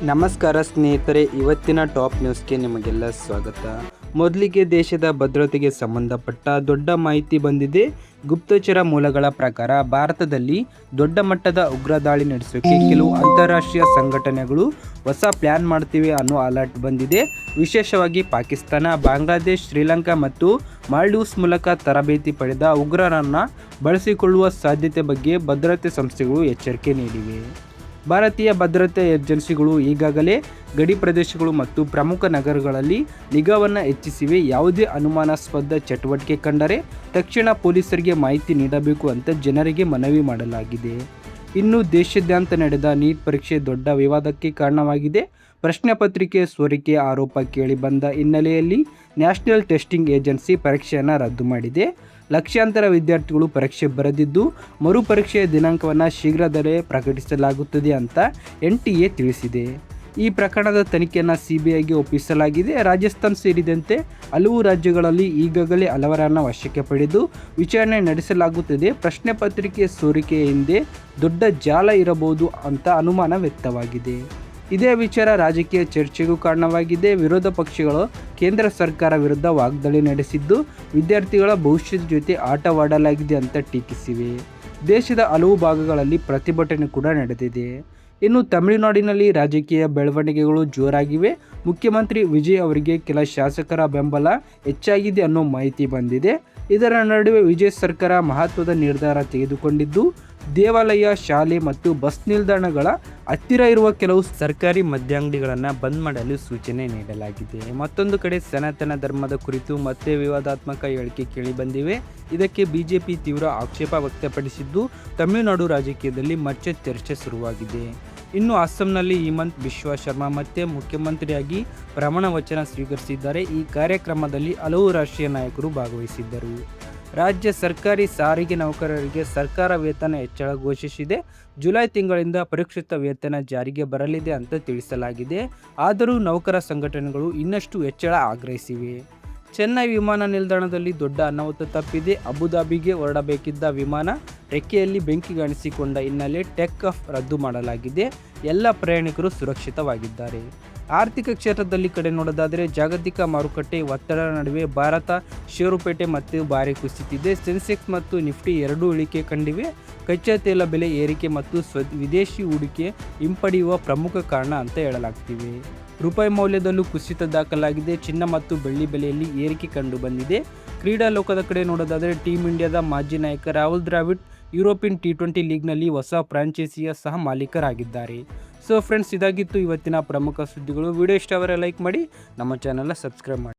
ನಮಸ್ಕಾರ ಸ್ನೇಹಿತರೆ, ಇವತ್ತಿನ ಟಾಪ್ ನ್ಯೂಸ್ಗೆ ನಿಮಗೆಲ್ಲ ಸ್ವಾಗತ. ಮೊದಲಿಗೆ ದೇಶದ ಭದ್ರತೆಗೆ ಸಂಬಂಧಪಟ್ಟ ದೊಡ್ಡ ಮಾಹಿತಿ ಬಂದಿದೆ. ಗುಪ್ತಚರ ಮೂಲಗಳ ಪ್ರಕಾರ ಭಾರತದಲ್ಲಿ ದೊಡ್ಡ ಮಟ್ಟದ ಉಗ್ರ ದಾಳಿ ನಡೆಸೋಕೆ ಕೆಲವು ಅಂತಾರಾಷ್ಟ್ರೀಯ ಸಂಘಟನೆಗಳು ಹೊಸ ಪ್ಲ್ಯಾನ್ ಮಾಡ್ತಿವೆ ಅನ್ನೋ ಅಲರ್ಟ್ ಬಂದಿದೆ. ವಿಶೇಷವಾಗಿ ಪಾಕಿಸ್ತಾನ, ಬಾಂಗ್ಲಾದೇಶ್, ಶ್ರೀಲಂಕಾ ಮತ್ತು ಮಾಲ್ಡೀವ್ಸ್ ಮೂಲಕ ತರಬೇತಿ ಪಡೆದ ಉಗ್ರರನ್ನು ಬಳಸಿಕೊಳ್ಳುವ ಸಾಧ್ಯತೆ ಬಗ್ಗೆ ಭದ್ರತೆ ಸಂಸ್ಥೆಗಳು ಎಚ್ಚರಿಕೆ ನೀಡಿವೆ. ಭಾರತೀಯ ಭದ್ರತಾ ಏಜೆನ್ಸಿಗಳು ಈಗಾಗಲೇ ಗಡಿ ಪ್ರದೇಶಗಳು ಮತ್ತು ಪ್ರಮುಖ ನಗರಗಳಲ್ಲಿ ನಿಗಾವನ್ನು ಹೆಚ್ಚಿಸಿವೆ. ಯಾವುದೇ ಅನುಮಾನಾಸ್ಪದ ಚಟುವಟಿಕೆ ಕಂಡರೆ ತಕ್ಷಣ ಪೊಲೀಸರಿಗೆ ಮಾಹಿತಿ ನೀಡಬೇಕು ಅಂತ ಜನರಿಗೆ ಮನವಿ ಮಾಡಲಾಗಿದೆ. ಇನ್ನು ದೇಶಾದ್ಯಂತ ನಡೆದ ನೀಟ್ ಪರೀಕ್ಷೆ ದೊಡ್ಡ ವಿವಾದಕ್ಕೆ ಕಾರಣವಾಗಿದೆ. ಪ್ರಶ್ನೆ ಪತ್ರಿಕೆ ಸೋರಿಕೆ ಆರೋಪ ಕೇಳಿಬಂದ ಹಿನ್ನೆಲೆಯಲ್ಲಿ ನ್ಯಾಷನಲ್ ಟೆಸ್ಟಿಂಗ್ ಏಜೆನ್ಸಿ ಪರೀಕ್ಷೆಯನ್ನು ರದ್ದು ಮಾಡಿದೆ. ಲಕ್ಷಾಂತರ ವಿದ್ಯಾರ್ಥಿಗಳು ಪರೀಕ್ಷೆ ಬರೆದಿದ್ದು ಮರುಪರೀಕ್ಷೆಯ ದಿನಾಂಕವನ್ನು ಶೀಘ್ರದಲ್ಲೇ ಪ್ರಕಟಿಸಲಾಗುತ್ತದೆ ಅಂತ NTA ತಿಳಿಸಿದೆ. ಈ ಪ್ರಕರಣದ ತನಿಖೆಯನ್ನು CBIಗೆ ಒಪ್ಪಿಸಲಾಗಿದೆ. ರಾಜಸ್ಥಾನ ಸೇರಿದಂತೆ ಹಲವು ರಾಜ್ಯಗಳಲ್ಲಿ ಈಗಾಗಲೇ ಹಲವರನ್ನು ವಶಕ್ಕೆ ಪಡೆದು ವಿಚಾರಣೆ ನಡೆಸಲಾಗುತ್ತದೆ. ಪ್ರಶ್ನೆ ಪತ್ರಿಕೆ ಸೋರಿಕೆಯ ಹಿಂದೆ ದೊಡ್ಡ ಜಾಲ ಇರಬಹುದು ಅಂತ ಅನುಮಾನ ವ್ಯಕ್ತವಾಗಿದೆ. ಇದೇ ವಿಚಾರ ರಾಜಕೀಯ ಚರ್ಚೆಗೂ ಕಾರಣವಾಗಿದೆ. ವಿರೋಧ ಪಕ್ಷಗಳು ಕೇಂದ್ರ ಸರ್ಕಾರ ವಿರುದ್ಧ ವಾಗ್ದಾಳಿ ನಡೆಸಿದ್ದು ವಿದ್ಯಾರ್ಥಿಗಳ ಭವಿಷ್ಯದ ಜೊತೆ ಆಟವಾಡಲಾಗಿದೆ ಅಂತ ಟೀಕಿಸಿವೆ. ದೇಶದ ಹಲವು ಭಾಗಗಳಲ್ಲಿ ಪ್ರತಿಭಟನೆ ಕೂಡ ನಡೆದಿದೆ. ಇನ್ನು ತಮಿಳುನಾಡಿನಲ್ಲಿ ರಾಜಕೀಯ ಬೆಳವಣಿಗೆಗಳು ಜೋರಾಗಿವೆ. ಮುಖ್ಯಮಂತ್ರಿ ವಿಜಯ್ ಅವರಿಗೆ ಕೆಲ ಶಾಸಕರ ಬೆಂಬಲ ಹೆಚ್ಚಾಗಿದೆ ಅನ್ನೋ ಮಾಹಿತಿ ಬಂದಿದೆ. ಇದರ ನಡುವೆ ವಿಜಯ್ ಸರ್ಕಾರ ಮಹತ್ವದ ನಿರ್ಧಾರ ತೆಗೆದುಕೊಂಡಿದ್ದು ದೇವಾಲಯ, ಶಾಲೆ ಮತ್ತು ಬಸ್ ನಿಲ್ದಾಣಗಳ ಹತ್ತಿರ ಇರುವ ಕೆಲವು ಸರ್ಕಾರಿ ಮದ್ಯಂಗಡಿಗಳನ್ನು ಬಂದ್ ಮಾಡಲು ಸೂಚನೆ ನೀಡಲಾಗಿದೆ. ಮತ್ತೊಂದು ಕಡೆ ಸನಾತನ ಧರ್ಮದ ಕುರಿತು ಮತ್ತೆ ವಿವಾದಾತ್ಮಕ ಹೇಳಿಕೆ ಕೇಳಿಬಂದಿವೆ. ಇದಕ್ಕೆ BJP ತೀವ್ರ ಆಕ್ಷೇಪ ವ್ಯಕ್ತಪಡಿಸಿದ್ದು ತಮಿಳುನಾಡು ರಾಜಕೀಯದಲ್ಲಿ ಮತ್ತೆ ಚರ್ಚೆ ಶುರುವಾಗಿದೆ. ಇನ್ನು ಅಸ್ಸಾಂನಲ್ಲಿ ಹಿಮಂತ ಬಿಶ್ವ ಶರ್ಮಾ ಮತ್ತೆ ಮುಖ್ಯಮಂತ್ರಿಯಾಗಿ ಪ್ರಮಾಣ ವಚನ ಸ್ವೀಕರಿಸಿದ್ದಾರೆ. ಈ ಕಾರ್ಯಕ್ರಮದಲ್ಲಿ ಹಲವು ರಾಷ್ಟ್ರೀಯ ನಾಯಕರು ಭಾಗವಹಿಸಿದ್ದರು. ರಾಜ್ಯ ಸರ್ಕಾರಿ ಸಾರಿಗೆ ನೌಕರರಿಗೆ ಸರ್ಕಾರ ವೇತನ ಹೆಚ್ಚಳ ಘೋಷಿಸಿದೆ. ಜುಲೈ ತಿಂಗಳಿಂದ ಪರಿಷ್ಕೃತ ವೇತನ ಜಾರಿಗೆ ಬರಲಿದೆ ಅಂತ ತಿಳಿಸಲಾಗಿದೆ. ಆದರೂ ನೌಕರ ಸಂಘಟನೆಗಳು ಇನ್ನಷ್ಟು ಹೆಚ್ಚಳ ಆಗ್ರಹಿಸಿವೆ. ಚೆನ್ನೈ ವಿಮಾನ ನಿಲ್ದಾಣದಲ್ಲಿ ದೊಡ್ಡ ಅನಾಹುತ ತಪ್ಪಿದೆ. ಅಬುಧಾಬಿಗೆ ಹೊರಡಬೇಕಿದ್ದ ವಿಮಾನ ರೆಕ್ಕೆಯಲ್ಲಿ ಬೆಂಕಿ ಕಾಣಿಸಿಕೊಂಡ ಹಿನ್ನೆಲೆ ಟೇಕ್ ಆಫ್ ರದ್ದು ಮಾಡಲಾಗಿದೆ. ಎಲ್ಲ ಪ್ರಯಾಣಿಕರು ಸುರಕ್ಷಿತವಾಗಿದ್ದಾರೆ. ಆರ್ಥಿಕ ಕ್ಷೇತ್ರದಲ್ಲಿ ಕಡೆ ನೋಡೋದಾದರೆ ಜಾಗತಿಕ ಮಾರುಕಟ್ಟೆ ಒತ್ತಡ ನಡುವೆ ಭಾರತ ಷೇರುಪೇಟೆ ಮತ್ತೆ ಭಾರಿ ಕುಸಿತಿದೆ. ಸೆನ್ಸೆಕ್ಸ್ ಮತ್ತು ನಿಫ್ಟಿ ಎರಡೂ ಇಳಿಕೆ ಕಂಡಿವೆ. ಕಚ್ಚಾ ತೈಲ ಬೆಲೆ ಏರಿಕೆ ಮತ್ತು ವಿದೇಶಿ ಹೂಡಿಕೆ ಹಿಂಪಡೆಯುವ ಪ್ರಮುಖ ಕಾರಣ ಅಂತ ಹೇಳಲಾಗ್ತಿವೆ. ರೂಪಾಯಿ ಮೌಲ್ಯದಲ್ಲೂ ಕುಸಿತ ದಾಖಲಾಗಿದೆ. ಚಿನ್ನ ಮತ್ತು ಬೆಳ್ಳಿ ಬೆಲೆಯಲ್ಲಿ ಏರಿಕೆ ಕಂಡು ಬಂದಿದೆ. ಕ್ರೀಡಾ ಲೋಕದ ಕಡೆ ನೋಡೋದಾದರೆ ಟೀಮ್ ಇಂಡಿಯಾದ ಮಾಜಿ ನಾಯಕ ರಾಹುಲ್ ದ್ರಾವಿಡ್ ಯುರೋಪಿಯನ್ T20 ಲೀಗ್ನಲ್ಲಿ ಹೊಸ ಫ್ರಾಂಚೈಸಿಯ ಸಹ ಮಾಲೀಕರಾಗಿದ್ದಾರೆ. ಸೊ ಫ್ರೆಂಡ್ಸ್, ಇದಾಗಿತ್ತು ಇವತ್ತಿನ ಪ್ರಮುಖ ಸುದ್ದಿಗಳು. ವಿಡಿಯೋ ಇಷ್ಟವಾದರೆ ಲೈಕ್ ಮಾಡಿ, ನಮ್ಮ ಚಾನಲ್ನ ಸಬ್ಸ್ಕ್ರೈಬ್ ಮಾಡಿ.